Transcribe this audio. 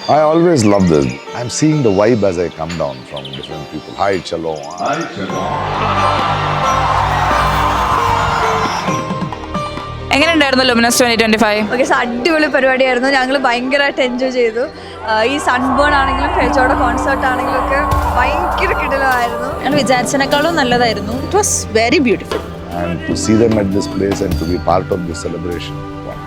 I always love this. I'm seeing the vibe as I come down from different people. Hi, chalo. Hi, chalo. എങ്ങനെയുണ്ടായിരുന്നു luminous 2025? Okay, അടിപൊളി പരിപാടിയായിരുന്നു. ഞങ്ങൾ ഭയങ്കരമായിട്ട് enjoy ചെയ്തു. ഈ sunburn ആണെങ്കിലും ഫെജോയുടെ കോൺസേർട്ട് ആണെങ്കിലും ഒക്കെ ഭയങ്കര കിടിലമായിരുന്നു. ഞങ്ങൾ വിചാരിച്ചതിനേക്കാളും നല്ലതായിരുന്നു. It was very beautiful. And to see them at this place and to be part of this celebration. Wow.